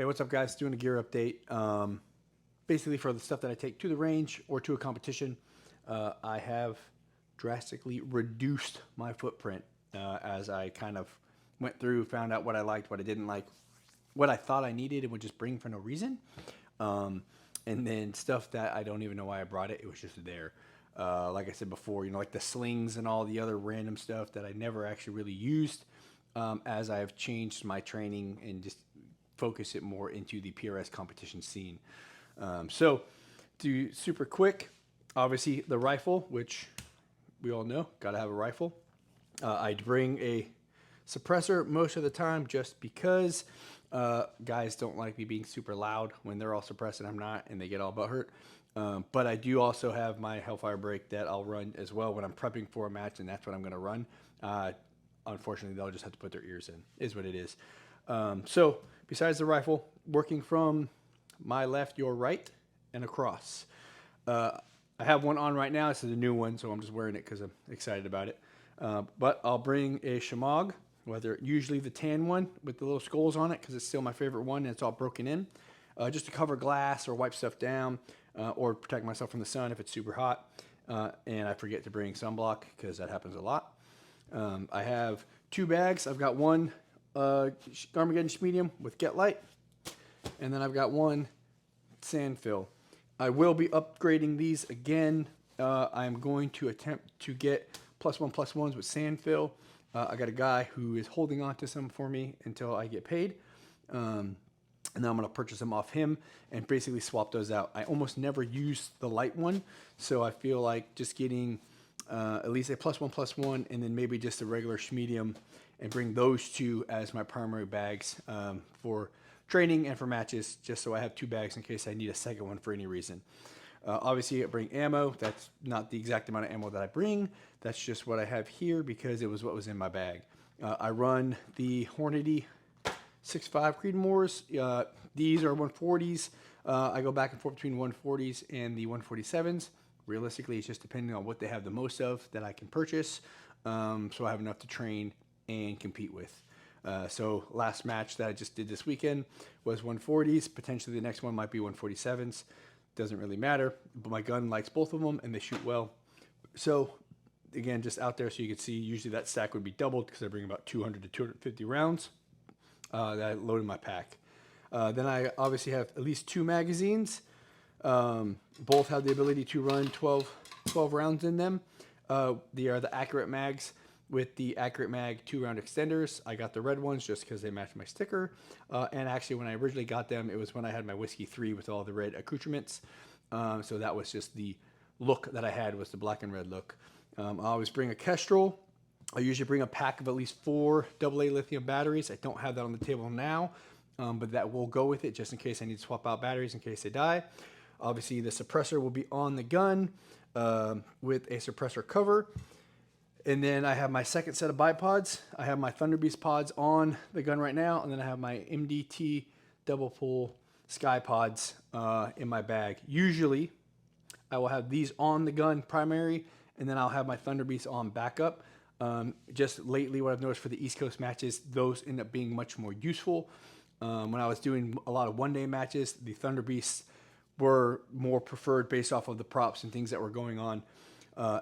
Hey, what's up, guys? Doing a gear update. Basically, for the stuff that I take to the range or to a competition, I have drastically reduced my footprint as I kind of went through, found out what I liked, what I didn't like, what I thought I needed and would just bring for no reason. And then stuff that I don't even know why I brought it. It was just there. Like I said before, like the slings and all the other random stuff that I never actually really used as I have changed my training and just focus it more into the PRS competition scene. So to super quick, obviously the rifle, which we all know, gotta have a rifle. I'd bring a suppressor most of the time just because guys don't like me being super loud when they're all suppressed and I'm not, and they get all butthurt. But I do also have my Hellfire brake that I'll run as well when I'm prepping for a match, and that's what I'm going to run. Unfortunately, they'll just have to put their ears in, is what it is. So besides the rifle, working from my left, your right, and across. I have one on right now. This is a new one, so I'm just wearing it because I'm excited about it. But I'll bring a Shemagh, usually the tan one with the little skulls on it, because it's still my favorite one and it's all broken in, just to cover glass or wipe stuff down, or protect myself from the sun if it's super hot. And I forget to bring sunblock because that happens a lot. I have 2 bags. I've got one Armageddon medium with Get Light, and then I've got one sand fill. I will be upgrading these again. I'm going to attempt to get +1/+1s with sand fill. I got a guy who is holding on to some for me until I get paid. And then I'm going to purchase them off him and basically swap those out. I almost never use the light one, so I feel like just getting at least a +1/+1 and then maybe just a regular medium and bring those 2 as my primary bags for training and for matches, just so I have 2 bags in case I need a second one for any reason. Obviously, I bring ammo. That's not the exact amount of ammo that I bring. That's just what I have here because it was what was in my bag. I run the Hornady 6.5 Creedmoors. These are 140s. I go back and forth between 140s and the 147s. Realistically, it's just depending on what they have the most of that I can purchase. So I have enough to train and compete with. So last match that I just did this weekend was 140s. Potentially the next one might be 147s. Doesn't really matter, but my gun likes both of them and they shoot well. So again, just out there so you can see, usually that stack would be doubled because I bring about 200 to 250 rounds that I load in my pack. Then I obviously have at least 2 magazines. Both have the ability to run 12 rounds in them. They are the Accurate mags with the Accurate Mag 2-round extenders. I got the red ones just because they match my sticker. And actually, when I originally got them, it was when I had my Whiskey 3 with all the red accoutrements. So that was just the look that I had, was the black and red look. I always bring a Kestrel. I usually bring a pack of at least 4 AA lithium batteries. I don't have that on the table now, but that will go with it just in case I need to swap out batteries in case they die. Obviously, the suppressor will be on the gun with a suppressor cover. And then I have my second set of bipods. I have my Thunder Beast pods on the gun right now, and then I have my MDT double pull Sky pods in my bag. Usually, I will have these on the gun primary, and then I'll have my Thunder Beast on backup. Just lately, what I've noticed for the East Coast matches, those end up being much more useful. When I was doing a lot of one-day matches, the Thunder Beasts were more preferred based off of the props and things that were going on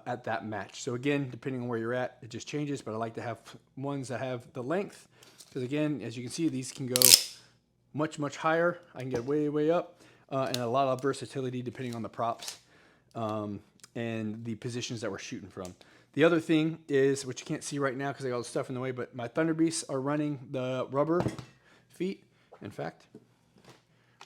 at that match. So again, depending on where you're at, it just changes, but I like to have ones that have the length, because again, as you can see, these can go much, much higher. I can get way, way up, and a lot of versatility depending on the props and the positions that we're shooting from. The other thing is, which you can't see right now because I got all the stuff in the way, but my Thunder Beasts are running the rubber feet. In fact,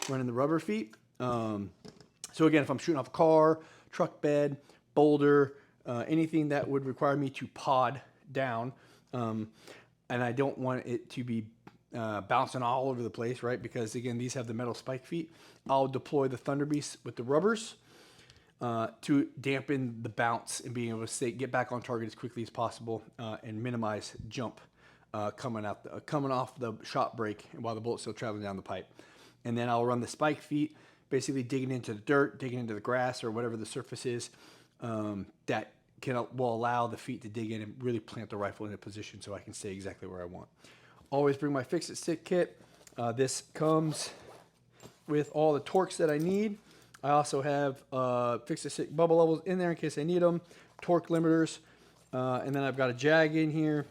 running the rubber feet. So again, if I'm shooting off a car, truck bed, boulder, anything that would require me to pod down, and I don't want it to be bouncing all over the place, right? Because again, these have the metal spike feet. I'll deploy the Thunder Beast with the rubbers to dampen the bounce and being able to get back on target as quickly as possible and minimize jump coming off the shot break while the bullet's still traveling down the pipe. And then I'll run the spike feet, basically digging into the dirt, digging into the grass or whatever the surface is that will allow the feet to dig in and really plant the rifle in a position so I can stay exactly where I want. Always bring my fix-it stick kit. This comes with all the torques that I need. I also have fixed to stick bubble levels in there in case I need them, torque limiters, and then I've got a jag in here,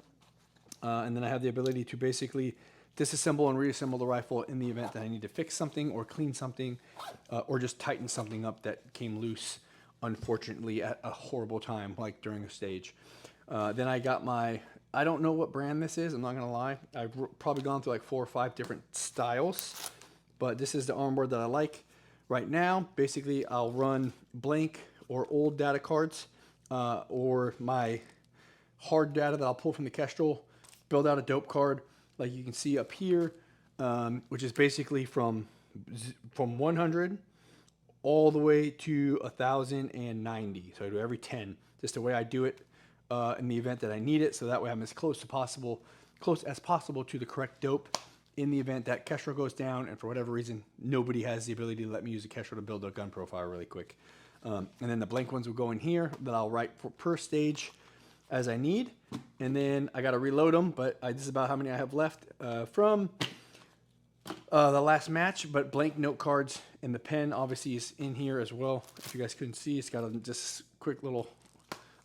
and then I have the ability to basically disassemble and reassemble the rifle in the event that I need to fix something or clean something, or just tighten something up that came loose, unfortunately, at a horrible time, like during a stage. Then I got my, I don't know what brand this is, I'm not going to lie. I've probably gone through like 4 or 5 different styles, but this is the armboard that I like right now. Basically, I'll run blank or old data cards, or my hard data that I'll pull from the Kestrel, build out a dope card like you can see up here, which is basically from 100 all the way to 1090. So I do every 10, just the way I do it in the event that I need it. So that way I'm as close as possible to the correct dope in the event that Kestrel goes down, and for whatever reason, nobody has the ability to let me use a Kestrel to build a gun profile really quick. And then the blank ones will go in here that I'll write for per stage as I need. And then I got to reload them, but this is about how many I have left from the last match. But blank note cards, and the pen obviously is in here as well. If you guys couldn't see, it's got just quick little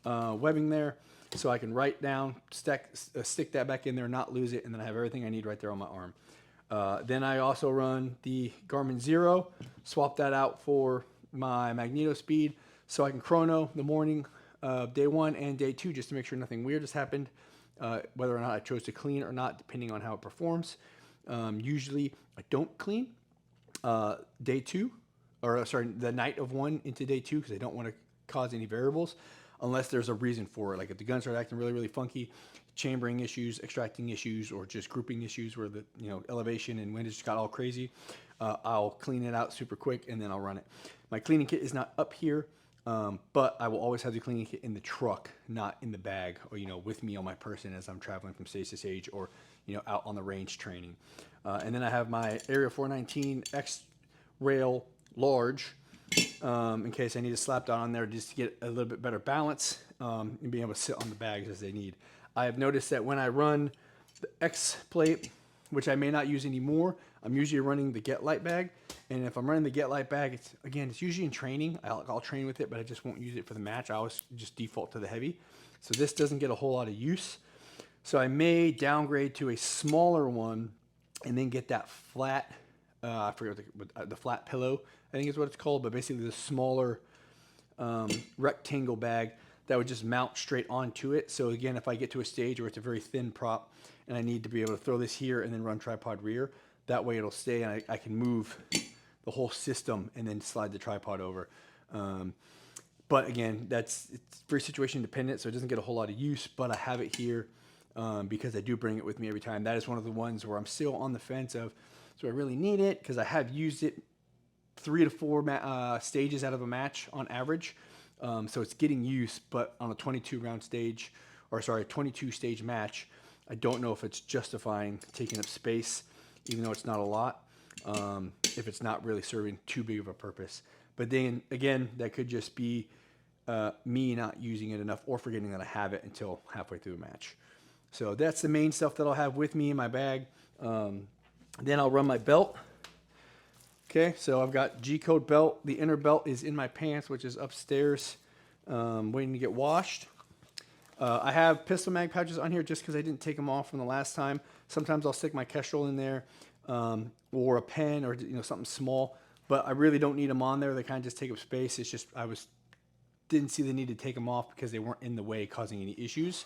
webbing there, so I can write down, stick that back in there, not lose it, and then I have everything I need right there on my arm. Then I also run the Garmin Zero, swap that out for my Magneto Speed, so I can chrono the morning of day 1 and day 2 just to make sure nothing weird has happened, whether or not I chose to clean or not, depending on how it performs. Usually I don't clean day 2, or sorry, the night of 1 into day 2, because I don't want to cause any variables unless there's a reason for it. Like if the guns start acting really, really funky, chambering issues, extracting issues, or just grouping issues where the elevation and wind just got all crazy, I'll clean it out super quick and then I'll run it. My cleaning kit is not up here, but I will always have the cleaning kit in the truck, not in the bag, or with me on my person as I'm traveling from stage to stage, or out on the range training. And then I have my Area 419 X Rail Large, in case I need to slap down on there just to get a little bit better balance, and being able to sit on the bags as they need. I have noticed that when I run the X plate, which I may not use anymore, I'm usually running the Get Light bag. And if I'm running the Get Light bag, it's usually in training. I'll train with it, but I just won't use it for the match. I always just default to the heavy. So this doesn't get a whole lot of use. So I may downgrade to a smaller one and then get that flat, I forget what the flat pillow, I think is what it's called, but basically the smaller rectangle bag that would just mount straight onto it. So again, if I get to a stage where it's a very thin prop and I need to be able to throw this here and then run tripod rear, that way it'll stay and I can move the whole system and then slide the tripod over. But again, it's very situation dependent, so it doesn't get a whole lot of use, but I have it here because I do bring it with me every time. That is one of the ones where I'm still on the fence of, do I really need it? Because I have used it 3 to 4 stages out of a match on average. So it's getting use, but on a 22 stage match, I don't know if it's justifying taking up space, even though it's not a lot, if it's not really serving too big of a purpose. But then again, that could just be me not using it enough or forgetting that I have it until halfway through a match. So that's the main stuff that I'll have with me in my bag. Then I'll run my belt. Okay, so I've got G-code belt. The inner belt is in my pants, which is upstairs, waiting to get washed. I have pistol mag pouches on here just because I didn't take them off from the last time. Sometimes I'll stick my Kestrel in there, or a pen, or something small. But I really don't need them on there. They kind of just take up space. It's just didn't see the need to take them off because they weren't in the way causing any issues.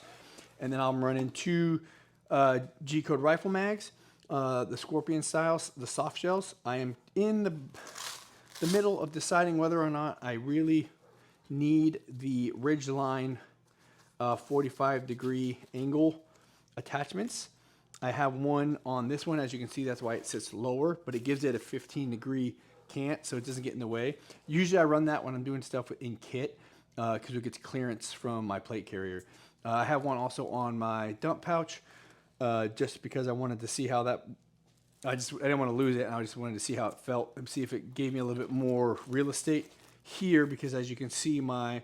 And then I'm running 2 G-code rifle mags. The Scorpion styles, the soft shells. I am in the middle of deciding whether or not I really need the Ridgeline 45-degree angle attachments. I have one on this one. As you can see, that's why it sits lower, but it gives it a 15-degree cant, so it doesn't get in the way. Usually I run that when I'm doing stuff in kit, because it gets clearance from my plate carrier. I have one also on my dump pouch, just because I wanted to see how that, I didn't want to lose it, and I just wanted to see how it felt and see if it gave me a little bit more real estate here, because as you can see, my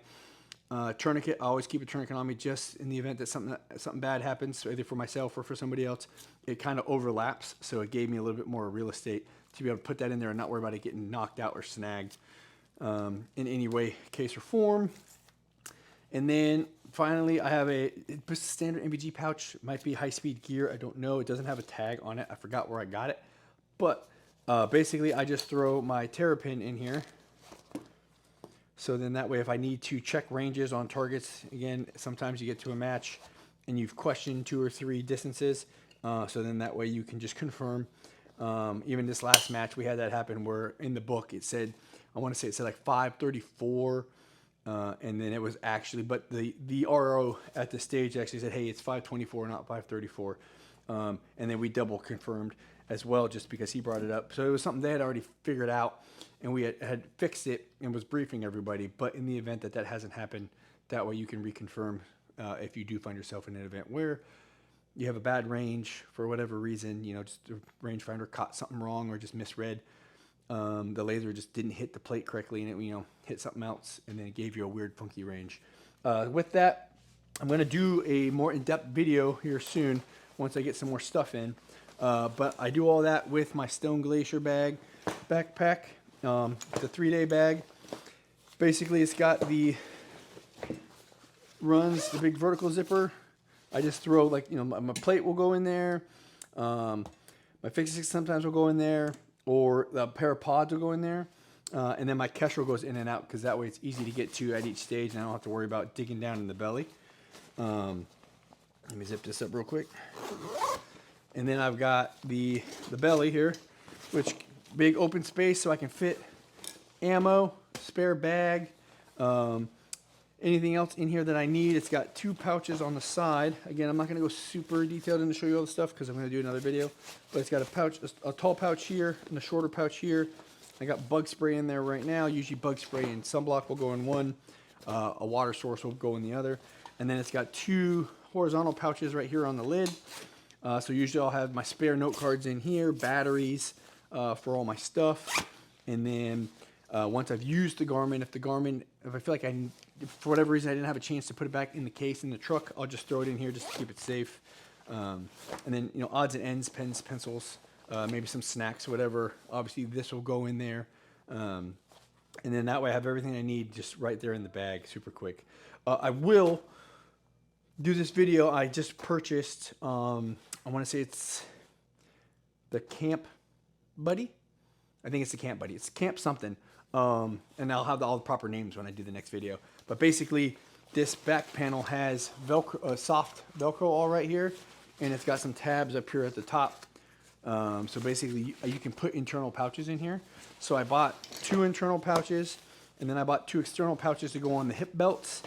tourniquet, I always keep a tourniquet on me just in the event that something bad happens, either for myself or for somebody else. It kind of overlaps, so it gave me a little bit more real estate to be able to put that in there and not worry about it getting knocked out or snagged in any way, case, or form. And then finally, I have a standard NVG pouch. It might be high-speed gear. I don't know. It doesn't have a tag on it. I forgot where I got it. But basically, I just throw my terrapin in here. So then that way, if I need to check ranges on targets, again, sometimes you get to a match and you've questioned 2 or 3 distances. So then that way you can just confirm. Even this last match, we had that happen where in the book it said, I want to say it said like 534. And then it was actually, but the RO at the stage actually said, hey, it's 524, not 534. And then we double confirmed as well, just because he brought it up. So it was something they had already figured out, and we had fixed it and was briefing everybody. But in the event that that hasn't happened, that way you can reconfirm if you do find yourself in an event where you have a bad range for whatever reason, you know, just the rangefinder caught something wrong or just misread. The laser just didn't hit the plate correctly, and it, you know, hit something else, and then it gave you a weird, funky range. With that, I'm going to do a more in-depth video here soon once I get some more stuff in. But I do all that with my Stone Glacier bag backpack. It's a 3-day bag. Basically, it's got the big vertical zipper. I just throw, like, you know, my plate will go in there. My fixes sometimes will go in there, or a pair of pods will go in there. And then my Kestrel goes in and out, because that way it's easy to get to at each stage, and I don't have to worry about digging down in the belly. Let me zip this up real quick. And then I've got the belly here, which big open space so I can fit ammo, spare bag, anything else in here that I need. It's got 2 pouches on the side. Again, I'm not going to go super detailed and show you all the stuff because I'm going to do another video. But it's got a pouch, a tall pouch here, and a shorter pouch here. I got bug spray in there right now. Usually bug spray and sunblock will go in one. A water source will go in the other. And then it's got 2 horizontal pouches right here on the lid. So usually I'll have my spare note cards in here, batteries for all my stuff. And then once I've used the Garmin, if I feel like for whatever reason I didn't have a chance to put it back in the case in the truck, I'll just throw it in here just to keep it safe. And then, you know, odds and ends, pens, pencils, maybe some snacks, whatever. Obviously this will go in there. And then that way I have everything I need just right there in the bag, super quick. I will do this video. I just purchased, I want to say it's the Camp Buddy. I think it's the Camp Buddy. It's Camp something. And I'll have all the proper names when I do the next video. But basically, this back panel has Velcro, soft Velcro all right here. And it's got some tabs up here at the top. So basically, you can put internal pouches in here. So I bought 2 internal pouches. And then I bought 2 external pouches to go on the hip belts.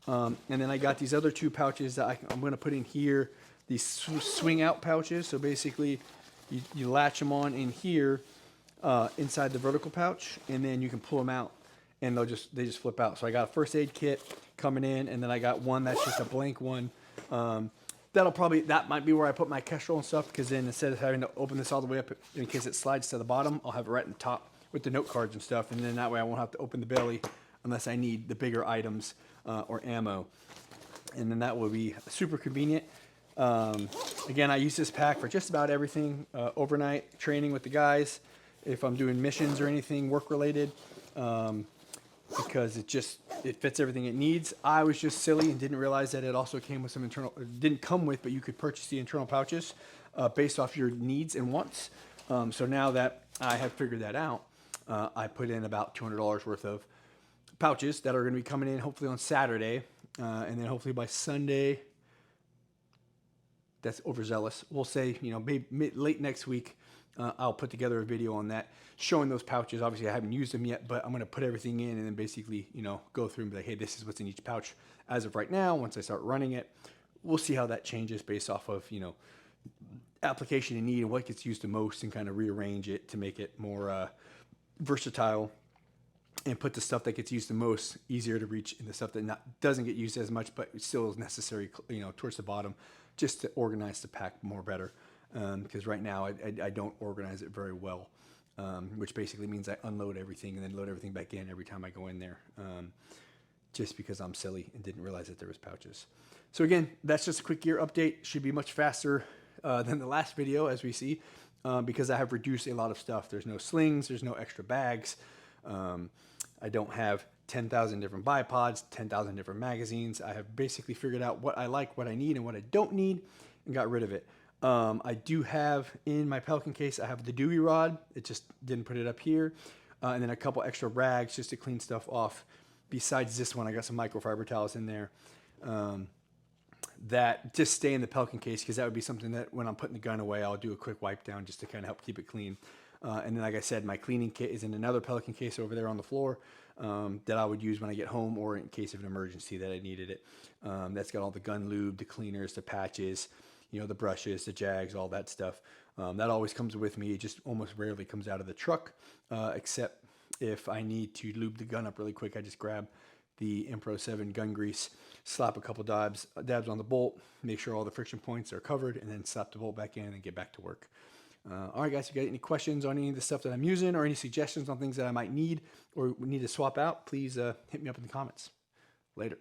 And then I got these other 2 pouches that I'm going to put in here. These swing out pouches. So basically, you latch them on in here inside the vertical pouch, and then you can pull them out, and they just flip out. So I got a first aid kit coming in, and then I got one that's just a blank one. That might be where I put my Kestrel and stuff, because then instead of having to open this all the way up in case it slides to the bottom, I'll have it right in the top with the note cards and stuff, and then that way I won't have to open the belly unless I need the bigger items or ammo. And then that will be super convenient. Again, I use this pack for just about everything, overnight training with the guys, if I'm doing missions or anything work related, because it fits everything it needs. I was just silly and didn't realize that it also came with some internal, didn't come with, but you could purchase the internal pouches based off your needs and wants. So now that I have figured that out, I put in about $200 worth of pouches that are going to be coming in hopefully on Saturday, and then hopefully by Sunday. That's overzealous. We'll say, you know, maybe late next week, I'll put together a video on that, showing those pouches. Obviously, I haven't used them yet, but I'm going to put everything in and then basically, you know, go through and be like, hey, this is what's in each pouch as of right now. Once I start running it, we'll see how that changes based off of, you know, application and need and what gets used the most, and kind of rearrange it to make it more versatile, and put the stuff that gets used the most easier to reach, and the stuff that doesn't get used as much but still is necessary, you know, towards the bottom, just to organize the pack more better. Because right now I don't organize it very well, which basically means I unload everything and then load everything back in every time I go in there, just because I'm silly and didn't realize that there was pouches. So again, that's just a quick gear update. Should be much faster than the last video, as we see, because I have reduced a lot of stuff. There's no slings, there's no extra bags. I don't have 10,000 different bipods, 10,000 different magazines. I have basically figured out what I like, what I need, and what I don't need, and got rid of it. I do have in my Pelican case, I have the Dewey rod. It just didn't put it up here. And then a couple extra rags just to clean stuff off. Besides this one, I got some microfiber towels in there that just stay in the Pelican case, because that would be something that when I'm putting the gun away, I'll do a quick wipe down just to kind of help keep it clean. And then, like I said, my cleaning kit is in another Pelican case over there on the floor that I would use when I get home or in case of an emergency that I needed it. That's got all the gun lube, the cleaners, the patches, you know, the brushes, the jags, all that stuff. That always comes with me. It just almost rarely comes out of the truck, except if I need to lube the gun up really quick. I just grab the Impro 7 gun grease, slap a couple dabs on the bolt, make sure all the friction points are covered, and then slap the bolt back in and get back to work. All right, guys, if you got any questions on any of the stuff that I'm using or any suggestions on things that I might need or need to swap out, please hit me up in the comments. Later.